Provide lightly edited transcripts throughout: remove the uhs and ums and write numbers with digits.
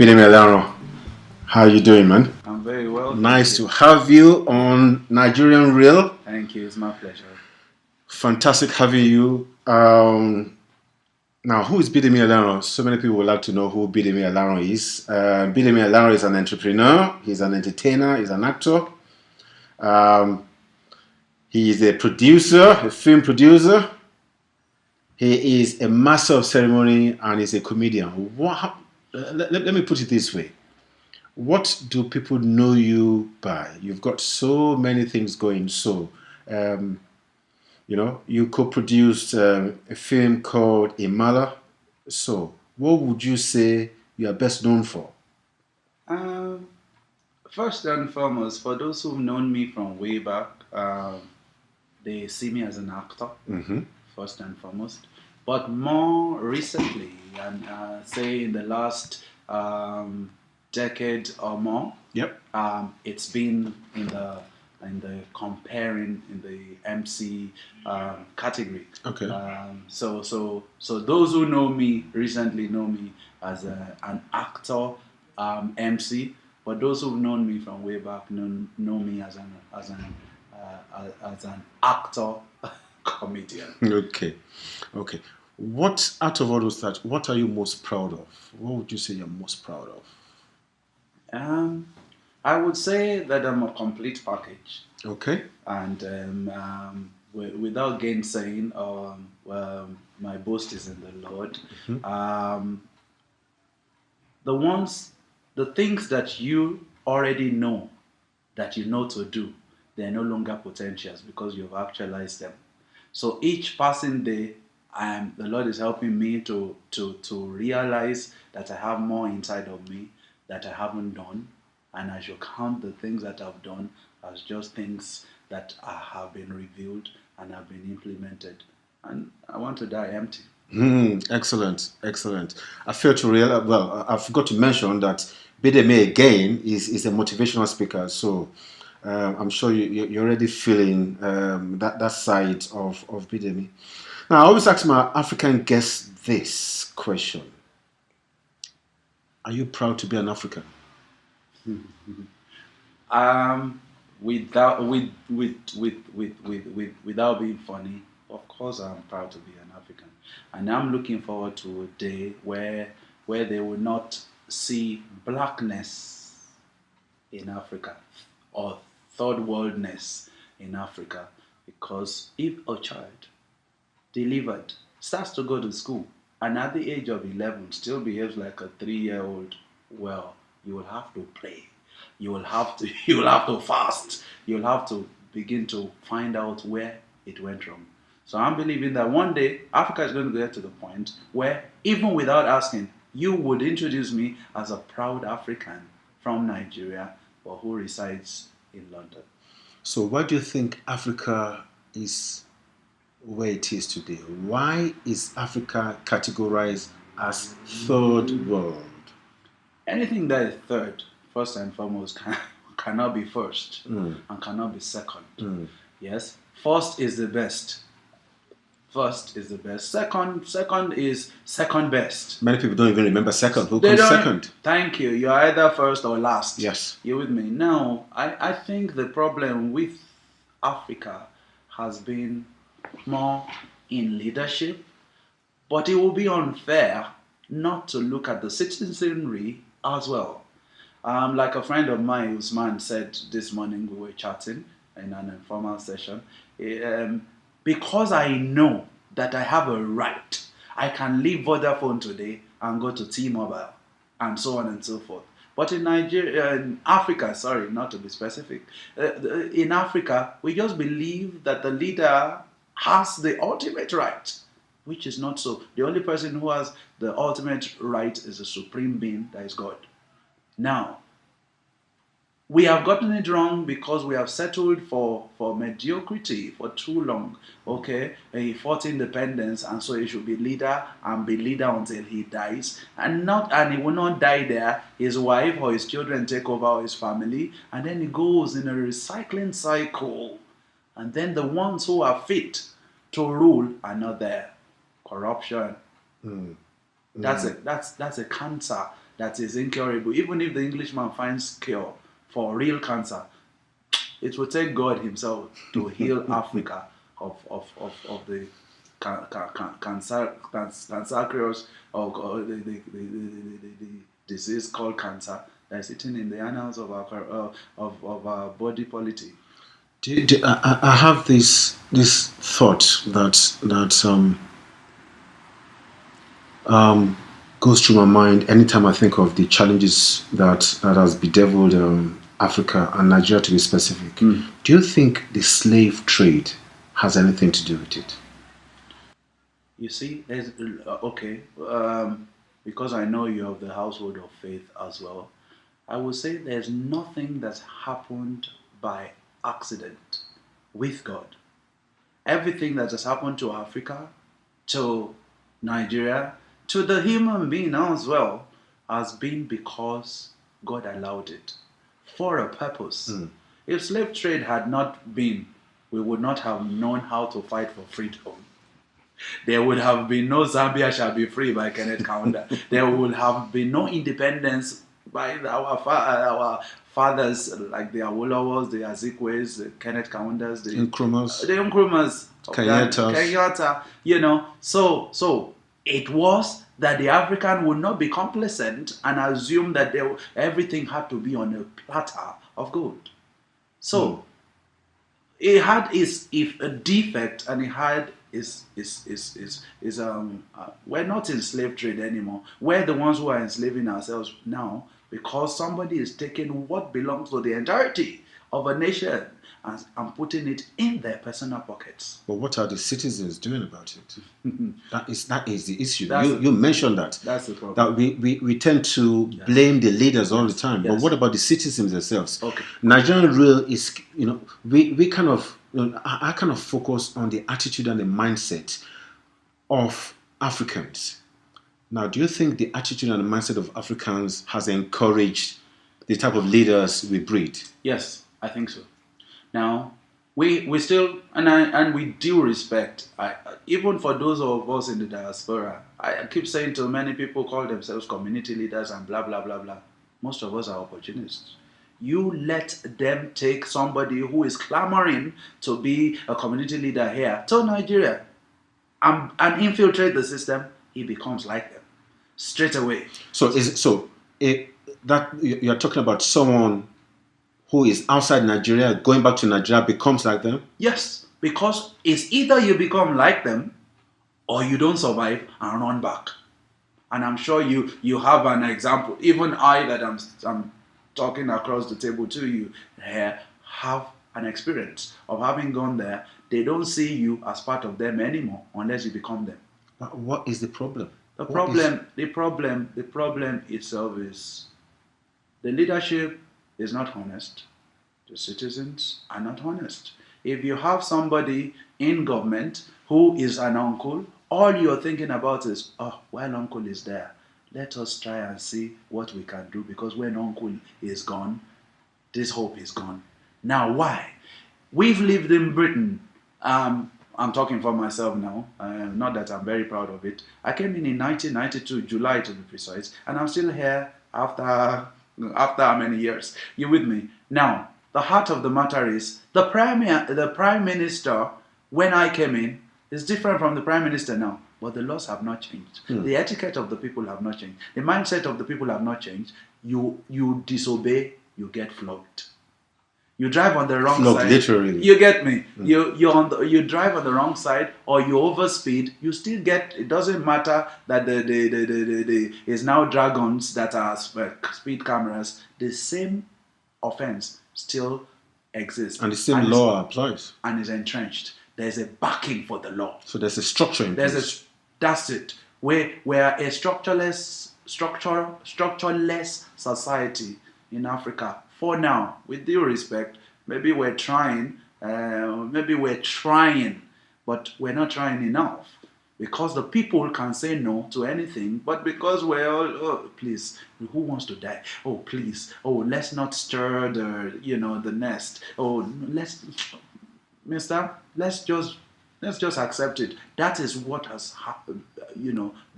Bidemi Alaran, how you doing, man? I'm very well. Nice to have you on Nigerian Real. Thank you. It's my pleasure. Fantastic having you. Now, who is Bidemi Alaran? So many people would like to know who Bidemi Alaran is. Bidemi Alaran is an entrepreneur. He's an entertainer. He's an actor. Um, he is a producer, a film producer. He is a master of ceremony and he's a comedian. Let me put it this way. What do people know you by? You've got so many things going. Um, you co-produced a film called Imala. So, what would you say you are best known for? Um, First and foremost, for those who've known me from way back, they see me as an actor, Mm-hmm. first and foremost. But more recently, and say in the last decade or more, Yep. it's been in the comparing in the MC category. Okay. So those who know me recently know me as an actor, MC. But those who've known me from way back know me as an actor, comedian. Okay. Okay. What out of all those that what are you most proud of? What would you say you're most proud of? Um, I would say that I'm a complete package, Okay. and without gainsaying, my boast is in the Lord. Mhm. The ones, the things that you already know that you know to do, they're no longer potentials because you've actualized them. So each passing day, the Lord is helping me to realize that I have more inside of me that I haven't done, and I should count the things that I've done as just things that have been revealed and have been implemented. And I want to die empty. Excellent, excellent. I failed to realize. Well, I forgot to mention that Bidemi again is a motivational speaker. So I'm sure you're already feeling that side of Bidemi. Now, I always ask my African guests this question: are you proud to be an African? Um, without being funny, of course I'm proud to be an African, and I'm looking forward to a day where they will not see blackness in Africa or third worldness in Africa, because if a child delivered starts to go to school and at the age of 11 still behaves like a 3-year-old, well, you will have to play, you will have to you will have to fast, you'll have to begin to find out where it went wrong. So I'm believing that one day Africa is going to get to the point where, even without asking, you would introduce me as a proud African from Nigeria but who resides in London. So, why do you think Africa is where it is today? Why is Africa categorized as third world? Anything that is third, first and foremost, cannot be first Mm, and cannot be second. mm. Yes, first is the best. First is the best. Second is second best. Many people don't even remember second. Who They comes don't. second? Thank you. You're either first or last. Yes. You with me? Now, I think the problem with Africa has been more in leadership, but it will be unfair not to look at the citizenry as well. Like a friend of mine, Usman, said this morning, we were chatting in an informal session. Because I know that I have a right, I can leave Vodafone today and go to T-Mobile and so on and so forth. But in Nigeria, in Africa, sorry, not to be specific, in Africa, we just believe that the leader has the ultimate right, which is not so. The only person who has the ultimate right is the supreme being, that is God. Now, we have gotten it wrong because we have settled for mediocrity for too long. Okay, he fought independence, and so he should be leader and be leader until he dies, and he will not die there. His wife or his children take over his family, and then he goes in a recycling cycle. And then the ones who are fit to rule are not there. Corruption. Mm. That's a cancer that is incurable. Even if the Englishman finds cure for real cancer, it will take God Himself to heal Africa of the cancerous or the disease called cancer that is sitting in the annals of our body politic. I have this thought that goes through my mind anytime I think of the challenges that has bedeviled Africa and Nigeria to be specific. Do you think the slave trade has anything to do with it? You see, there's okay, because I know you have the household of faith as well. I would say there's nothing that's happened by accident with God. Everything that has happened to Africa, to Nigeria, to the human being as well, has been because God allowed it for a purpose. If slave trade had not been, we would not have known how to fight for freedom. There would have been no Zambia shall be free by Kenneth Kaunda. There would have been no independence by our fathers like the Awolowos, the Azikwes, the Kenneth Kaundas, the Nkrumahs, Kenyatta. So it was that the African would not be complacent and assume that everything had to be on a platter of gold. So it had a defect, and it had we're not in slave trade anymore. We're the ones who are enslaving ourselves now because somebody is taking what belongs to the entirety of a nation and putting it in their personal pockets. But what are the citizens doing about it? that is the issue. You mentioned that. That's the problem. That we tend to blame the leaders all the time. But what about the citizens themselves? Okay. NigeriaReal is, we kind of, I kind of focus on the attitude and the mindset of Africans. Now, do you think the attitude and the mindset of Africans has encouraged the type of leaders we breed? Yes, I think so. Now, we still, and we do respect, even for those of us in the diaspora, I keep saying to many people call themselves community leaders and blah, blah, blah, blah. Most of us are opportunists. You let them take somebody who is clamoring to be a community leader here to Nigeria and infiltrate the system, he becomes like them straight away. So that you're talking about someone who is outside Nigeria going back to Nigeria becomes like them? Yes, because it's either you become like them or you don't survive and run back. And I'm sure you have an example. Even I that I'm talking across the table to you here have an experience of having gone there. They don't see you as part of them anymore unless you become them. But what is the problem? The problem itself is the leadership is not honest. The citizens are not honest. If you have somebody in government who is an uncle, all you're thinking about is, while uncle is there, let us try and see what we can do, because when uncle is gone, this hope is gone. Now, why? We've lived in Britain. I'm talking for myself now, not that I'm very proud of it. I came in 1992, July to be precise, and I'm still here after how many years? You with me? Now, the heart of the matter is the prime minister when I came in is different from the prime minister now, but the laws have not changed. The etiquette of the people have not changed. The mindset of the people have not changed. You disobey, you get flogged. You drive on the wrong side. Literally. You get me? You drive on the wrong side, or you overspeed. You still get. It doesn't matter that the is now dragons that are speed cameras. The same offense still exists, and the same law applies, and is entrenched. There's a backing for the law. So there's a structure in place. That's it. We're a structureless society in Africa. For now, with due respect, maybe we're trying, but we're not trying enough. Because the people can say no to anything, but because we're all, please, who wants to die? Oh, please, let's not stir the nest. Let's just accept it. That is what has happened,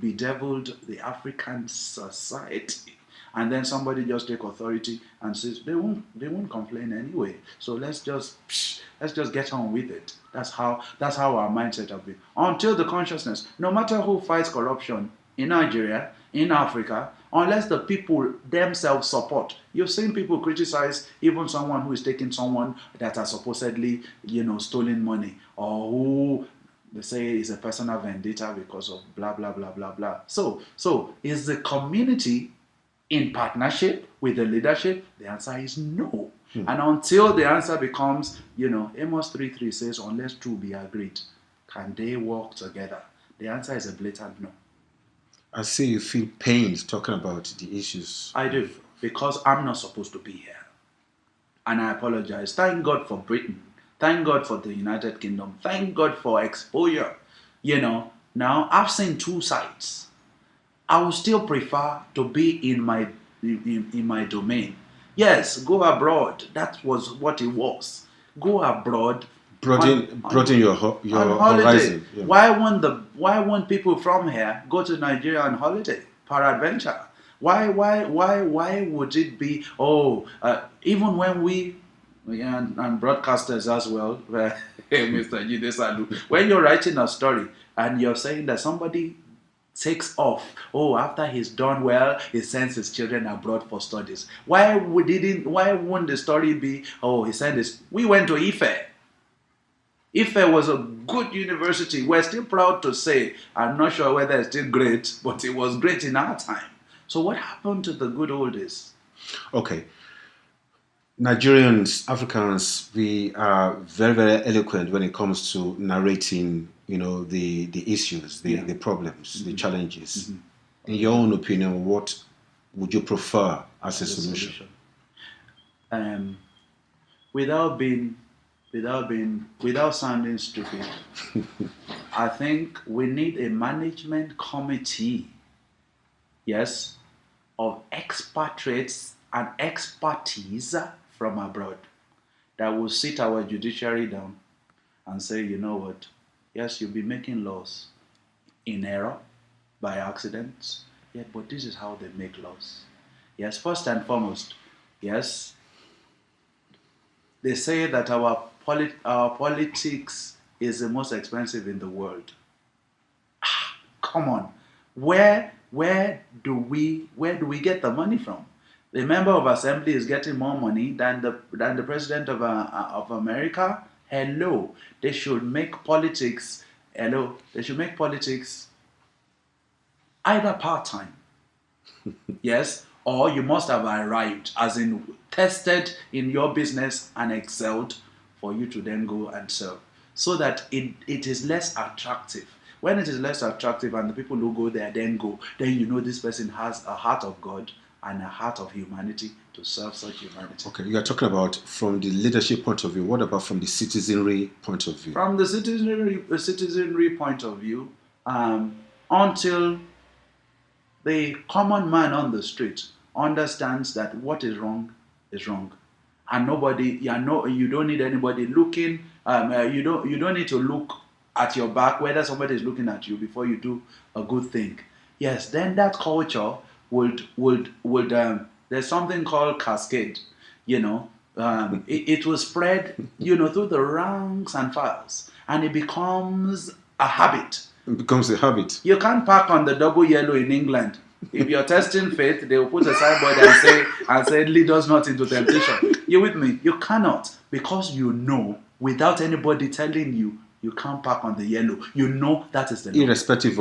bedeviled the African society. and then somebody just take authority and says they won't complain anyway. So let's just get on with it. That's how our mindset have been until the consciousness. No matter who fights corruption in Nigeria, in Africa, unless the people themselves support. You've seen people criticize even someone who is taking someone that has supposedly, stolen money, or who they say is a personal vendetta because of blah blah blah blah blah. So is the community in partnership with the leadership? The answer is no. And until the answer becomes, Amos 3:3 says, unless two be agreed, can they work together? The answer is a blatant no. I see you feel pained talking about the issues. I do, because I'm not supposed to be here. And I apologize. Thank God for Britain. Thank God for the United Kingdom. Thank God for exposure. Now I've seen two sides. I would still prefer to be in my domain. Yes, go abroad. That was what it was. Go abroad. Broaden your on holiday. horizon. Yeah. Why won't people from here go to Nigeria on holiday, peradventure? Why would it be? Even when we and broadcasters as well, Mr. Jide Salu, when you're writing a story and you're saying that somebody takes off, after he's done well, he sends his children abroad for studies. Why wouldn't the story be? He sent his. We went to Ife. Ife was a good university. We're still proud to say, I'm not sure whether it's still great, but it was great in our time. So what happened to the good old days? Okay. Nigerians, Africans, we are very, very eloquent when it comes to narrating, the issues, the problems, the challenges. In your own opinion, what would you prefer as a solution? Without sounding stupid, I think we need a management committee, yes, of expatriates and expertise from abroad that will sit our judiciary down and say, you know what, yes, you'll be making laws in error, by accident, but this is how they make laws. Yes, first and foremost, yes, they say that our politics is the most expensive in the world. Come on, where do we get the money from? The member of assembly is getting more money than the president of America. Hello, they should make politics. Hello, they should make politics either part-time. Yes, or you must have arrived, as in tested in your business and excelled, for you to then go and serve, so that it is less attractive. When it is less attractive and the people who go there then go, then this person has a heart of God and a heart of humanity to serve such humanity. Okay, you are talking about from the leadership point of view. What about from the citizenry point of view? From the citizenry point of view, until the common man on the street understands that what is wrong is wrong, and you don't need anybody looking. You don't need to look at your back whether somebody is looking at you before you do a good thing. Yes, then that culture would there's something called cascade. It will spread through the ranks and files, and it becomes a habit. It becomes a habit. You can't park on the double yellow in England. If you're testing faith, they will put a signboard and say, lead us not into temptation. You with me? You cannot, because without anybody telling you, you can't park on the yellow. That is the law. Irrespective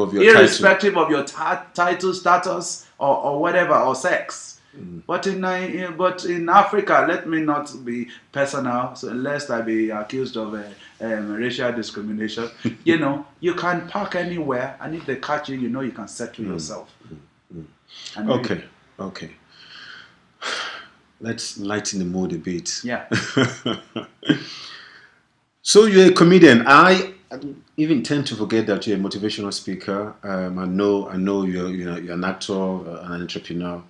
of your title, status, or whatever, or sex. But in Africa, let me not be personal, so lest I be accused of racial discrimination. You can park anywhere, and if they catch you, you can settle yourself. Okay. Let's lighten the mood a bit. Yeah. So you're a comedian. I even tend to forget that you're a motivational speaker. I know you're an actor, an entrepreneur.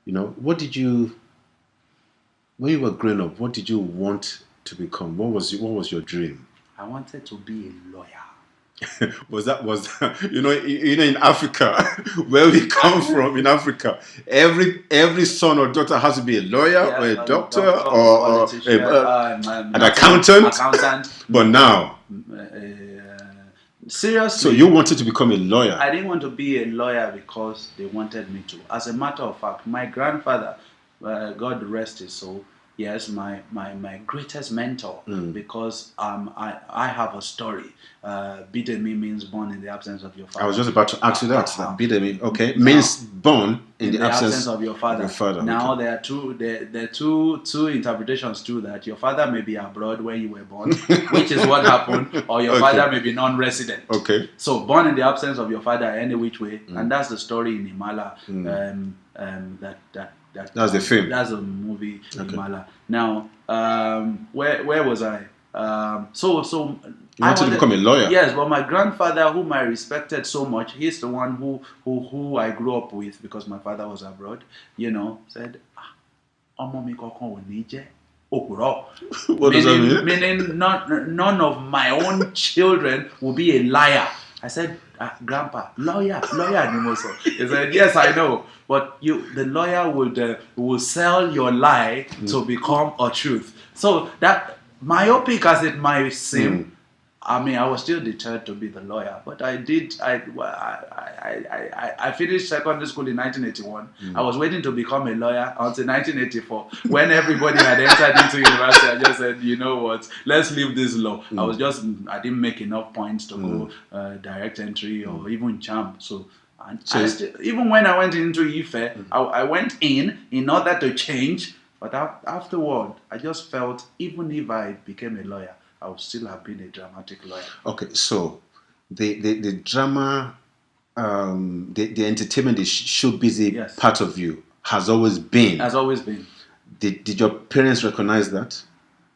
What did you, when you were growing up, what did you want to become? What was your dream? I wanted to be a lawyer. was in Africa, where we come from in Africa, every son or daughter has to be a lawyer or a doctor or an accountant. But now, seriously. So you wanted to become a lawyer? I didn't want to be a lawyer because they wanted me to. As a matter of fact, my grandfather, God rest his soul, yes, my greatest mentor, because I have a story. Bidemi means born in the absence of your father. I was just about to ask you that. Bidemi, okay, means born in the absence of your father. Now okay. there are two interpretations to that. Your father may be abroad when you were born, which is what happened, or your father may be non-resident. Okay. So born in the absence of your father any which way, and that's the story in Himala. That's the film. That's a movie, okay. Himala. Now, where was I? So you wanted to become a lawyer. Yes, but my grandfather, whom I respected so much, he's the one who I grew up with because my father was abroad. Said, "Ọmọ mi kankan ò ní jẹ́ òpùrọ́." What does that mean? Meaning, none of my own children will be a liar. I said, Grandpa, lawyer Nimoso. He said, yes, I know, but the lawyer will sell your lie to become a truth. So that myopic as it might seem, I mean, I was still deterred to be the lawyer, but I did. I finished secondary school in 1981. I was waiting to become a lawyer until 1984. When everybody had entered into university, I just said, you know what, let's leave this law. I didn't make enough points to go direct entry or even JAMB. So even when I went into IFE, I went in order to change. But afterward, I just felt even if I became a lawyer, I would still have been a dramatic lawyer. Okay, so the drama, the entertainment, the showbiz part of you has always been. Has always been. Did your parents recognize that?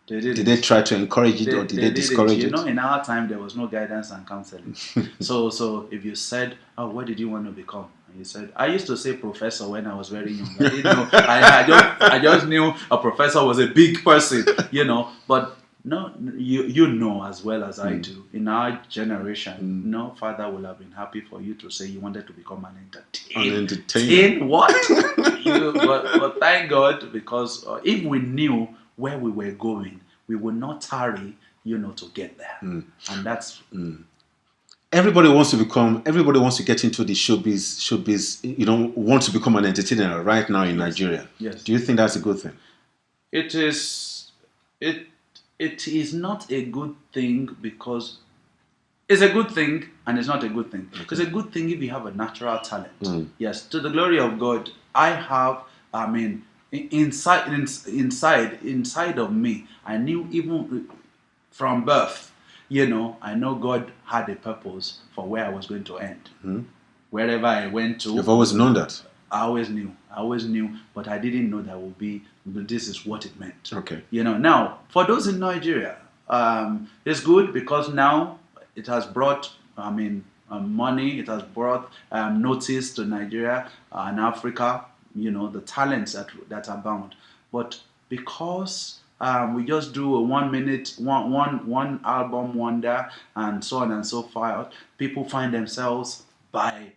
They did. Did they try to encourage it or did they discourage it? In our time there was no guidance and counseling. so if you said, "Oh, what did you want to become?" and you said, "I used to say professor when I was very young." I didn't know. I just knew a professor was a big person, but. No, you know as well as I do. In our generation, no father will have been happy for you to say you wanted to become an entertainer. What? but thank God, because if we knew where we were going, we would not tarry, to get there. And that's. Everybody wants to get into the showbiz, wants to become an entertainer right now in Nigeria. Yes. Do you think that's a good thing? It is not a good thing because it's a good thing and it's not a good thing. Okay. It's a good thing if you have a natural talent. Yes, to the glory of God, I have, inside of me, I knew even from birth, I know God had a purpose for where I was going to end. Wherever I went to. You've always known that? I always knew, but I didn't know that this is what it meant. Okay. Now, for those in Nigeria, it's good because now it has brought, money, it has brought notice to Nigeria and Africa, the talents that are bound. But because we just do a 1 minute, one album wonder and so on and so forth, people find themselves by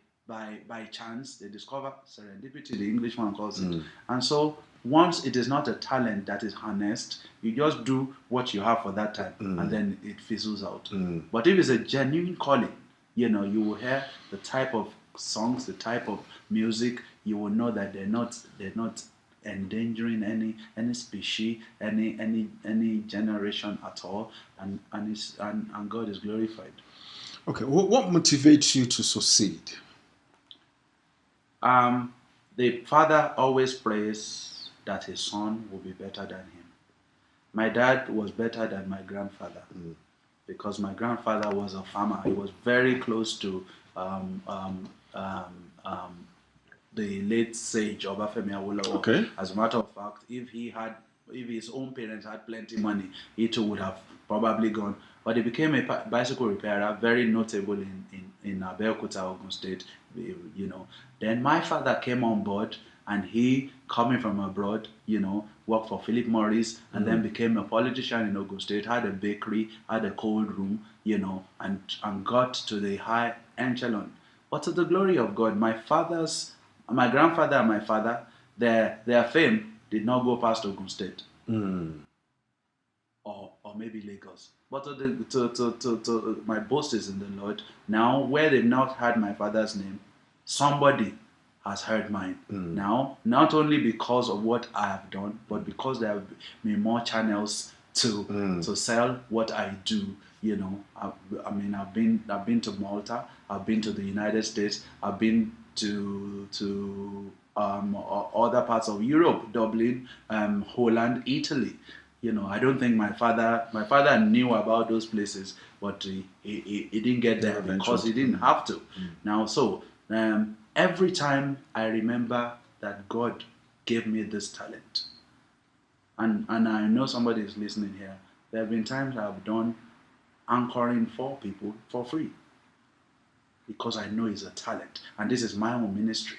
chance, they discover serendipity, the English one calls it. And so once it is not a talent that is harnessed, you just do what you have for that time and then it fizzles out. But if it's a genuine calling, you will hear the type of songs, the type of music, you will know that they're not endangering any species, any generation at all, and God is glorified. Okay, what motivates you to succeed? The father always prays that his son will be better than him. My dad was better than my grandfather because my grandfather was a farmer. He was very close to the late sage Obafemi Awolowo. Okay. As a matter of fact, if his own parents had plenty money, he too would have probably gone. But he became a bicycle repairer, very notable in Abeokuta, Ogun State. Then my father came on board and he, coming from abroad, worked for Philip Morris, and then became a politician in Ogun State, had a bakery, had a cold room, and got to the high echelon. But to the glory of God, my grandfather and my father, their fame did not go past Ogun State. Or maybe Lagos. But to my boast is in the Lord. Now, where they've not heard my father's name, somebody has heard mine. Now, not only because of what I have done, but because there have been more channels to sell what I do. I've been to Malta, I've been to the United States, I've been to other parts of Europe, Dublin, Holland, Italy. I don't think my father knew about those places, but he didn't get there because he didn't have to. Now, so every time I remember that God gave me this talent, and I know somebody is listening here, there have been times I've done anchoring for people for free because I know it's a talent, and this is my own ministry.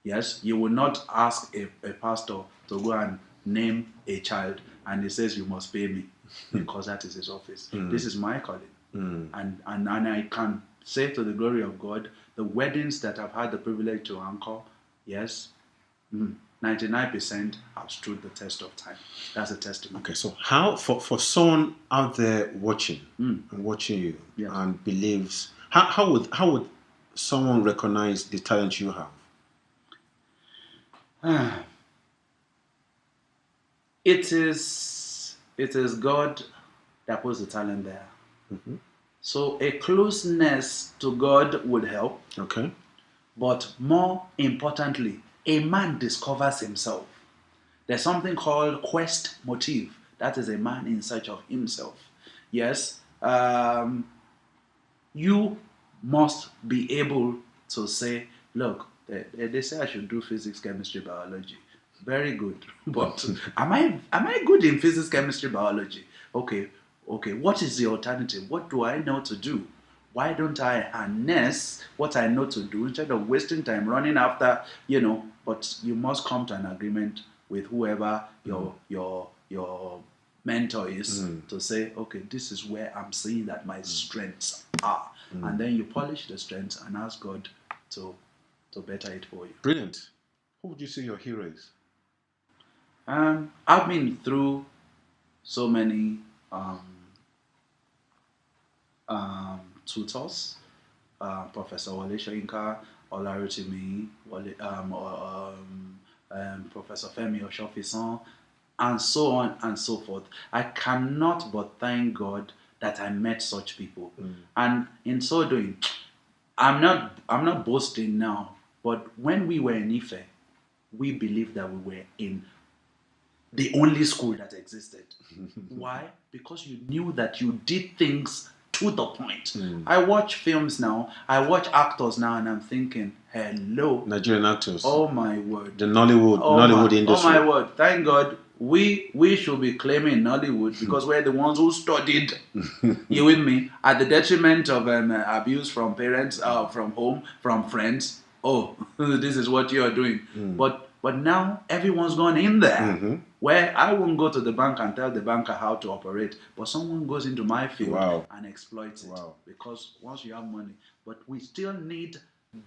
Yes, you will not ask a pastor to go and name a child and he says you must pay me because that is his office. This is my calling. And I can say to the glory of God, the weddings that I've had the privilege to anchor, yes, 99% have stood the test of time. That's a testimony. Okay, so how for someone out there watching and watching you and believes, how would someone recognize the talent you have? It is God that puts the talent there. So a closeness to God would help. Okay. But more importantly, a man discovers himself. There's something called quest motive. That is a man in search of himself. Yes. You must be able to say, look, they say I should do physics, chemistry, biology. Very good. But am I good in physics, chemistry, biology? Okay. What is the alternative? What do I know to do? Why don't I harness what I know to do instead of wasting time running after, but you must come to an agreement with whoever your mentor is to say, okay, this is where I'm seeing that my strengths are. And then you polish the strengths and ask God to better it for you. Brilliant. Who would you say your hero is? I've been through so many tutors, Professor Wale Soyinka, Olarotimi, Professor Femi Oshofisan, and so on and so forth. I cannot but thank God that I met such people, and in so doing, I'm not boasting now, but when we were in Ife, we believed that we were in the only school that existed. Why? Because you knew that you did things to the point. I watch films now, I watch actors now, and I'm thinking, hello. Nigerian actors. Oh my word. The Nollywood industry. Oh my word. Thank God. We should be claiming Nollywood because we're the ones who studied, you with me, at the detriment of abuse from parents, from home, from friends. Oh, this is what you are doing. But now everyone's gone in there where I won't go to the bank and tell the banker how to operate, but someone goes into my field and exploits it because once you have money. But we still need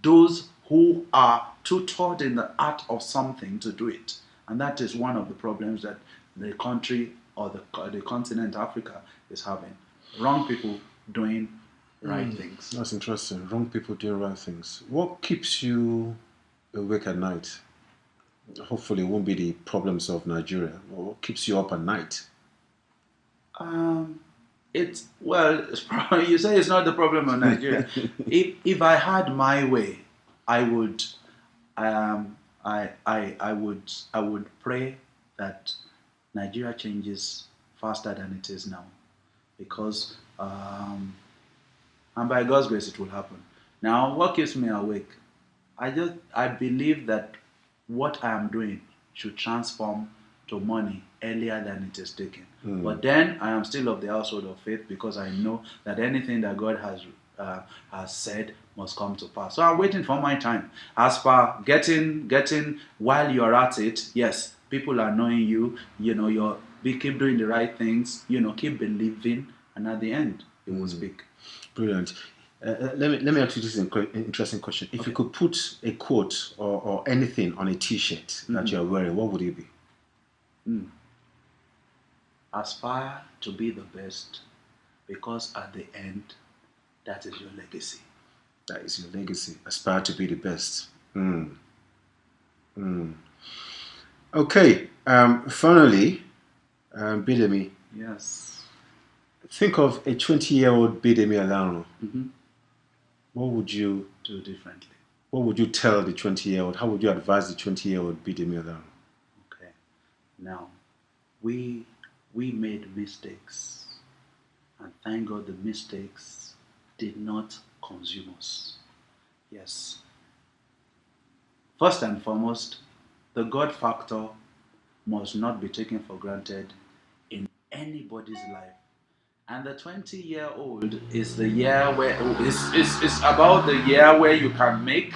those who are tutored in the art of something to do it. And that is one of the problems that the country or the continent Africa is having. Wrong people doing right things. That's interesting. Wrong people doing right things. What keeps you awake at night? Hopefully it won't be the problems of Nigeria. What keeps you up at night? It's probably, you say it's not the problem of Nigeria. if I had my way, I would I would pray that Nigeria changes faster than it is now, because and by God's grace it will happen. Now, what keeps me awake? I believe that what I am doing should transform to money earlier than it is taken. But then I am still of the household of faith, because I know that anything that God has said must come to pass. So I'm waiting for my time. As per getting while you're at it, yes, people are knowing you. Keep doing the right things. Keep believing, and at the end, it will speak. Brilliant. Let me ask you this interesting question. If you could put a quote or anything on a T-shirt that you're wearing, what would it be? Aspire to be the best, because at the end, that is your legacy. That is your legacy. Aspire to be the best. Okay. Finally, Bidemi. Yes. Think of a 20-year-old Bidemi Alaran. What would you do differently? What would you tell the 20-year-old? How would you advise the 20-year-old Bidemi Alaran? Okay. Now, we made mistakes, and thank God the mistakes did not consume us. Yes. First and foremost, the God factor must not be taken for granted in anybody's life. And the 20-year-old is the year where it's about the year where you can make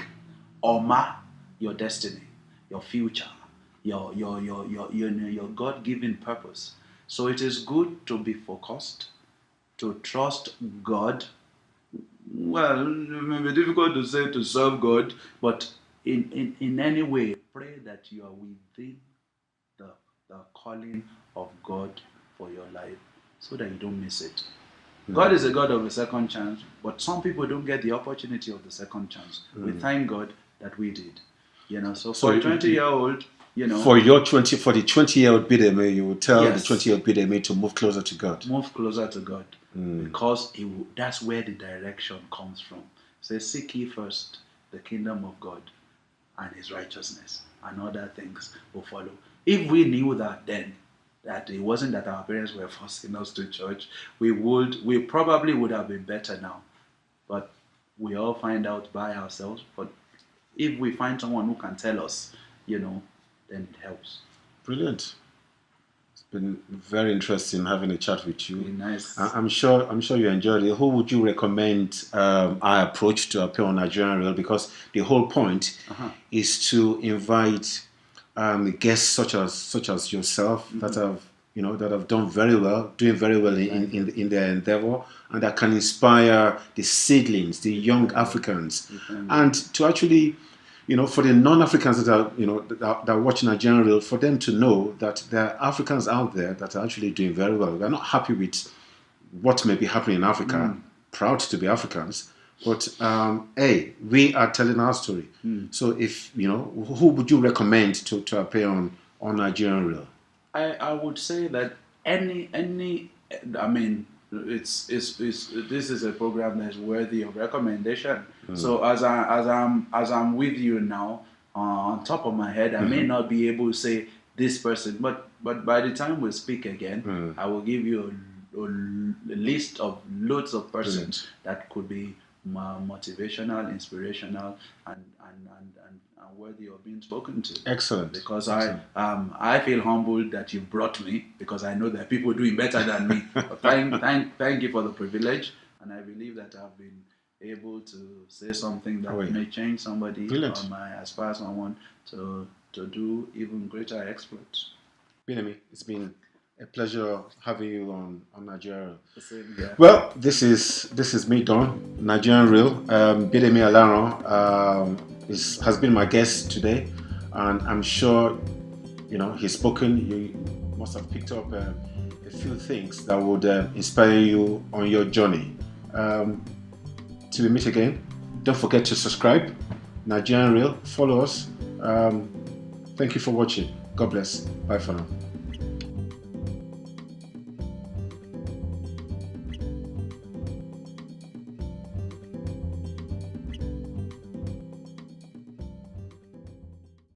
or mar your destiny, your future, your God-given purpose. So it is good to be focused, to trust God. Well, it may be difficult to say to serve God, but in any way, pray that you are within the calling of God for your life, so that you don't miss it. God is a God of a second chance, but some people don't get the opportunity of the second chance. We thank God that we did. So for a 20-year-old, for the 20-year-old Bidemi, you would tell the 20-year-old Bidemi to move closer to God. Move closer to God, because that's where the direction comes from. Say, seek ye first the kingdom of God and His righteousness, and other things will follow. If we knew that then, that it wasn't that our parents were forcing us to church, we probably would have been better now. But we all find out by ourselves. But if we find someone who can tell us, then it helps. Brilliant. It's been very interesting having a chat with you. Very nice. I'm sure you enjoyed it. Who would you recommend our approach to appear on NigeriaReal? Because the whole point is to invite guests such as yourself that have done very well, doing very well in their endeavor, and that can inspire the seedlings, the young Africans, and to actually, for the non-Africans that are that are watching NigeriaReal, for them to know that there are Africans out there that are actually doing very well. We're not happy with what may be happening in Africa. Proud to be Africans. But hey, we are telling our story. So if who would you recommend to appear on NigeriaReal? I would say that any I mean, this is a program that's worthy of recommendation. So as I'm with you now, on top of my head, I may not be able to say this person, but by the time we speak again, I will give you a list of loads of persons that could be motivational, inspirational, and worthy of being spoken to. Excellent. Because I feel humbled that you brought me, because I know that people are doing better than me. But thank you for the privilege, and I believe that I've been able to say something that may change somebody. Brilliant. Or may aspire someone to do even greater exploits. Bidemi, it's been a pleasure having you on NigeriaReal. Yeah. Well, this is me, Don, NigeriaReal. Bidemi Alaran has been my guest today, and I'm sure he's spoken. You must have picked up a few things that would inspire you on your journey. Till we meet again, don't forget to subscribe. NigeriaReal, follow us. Thank you for watching. God bless. Bye for now.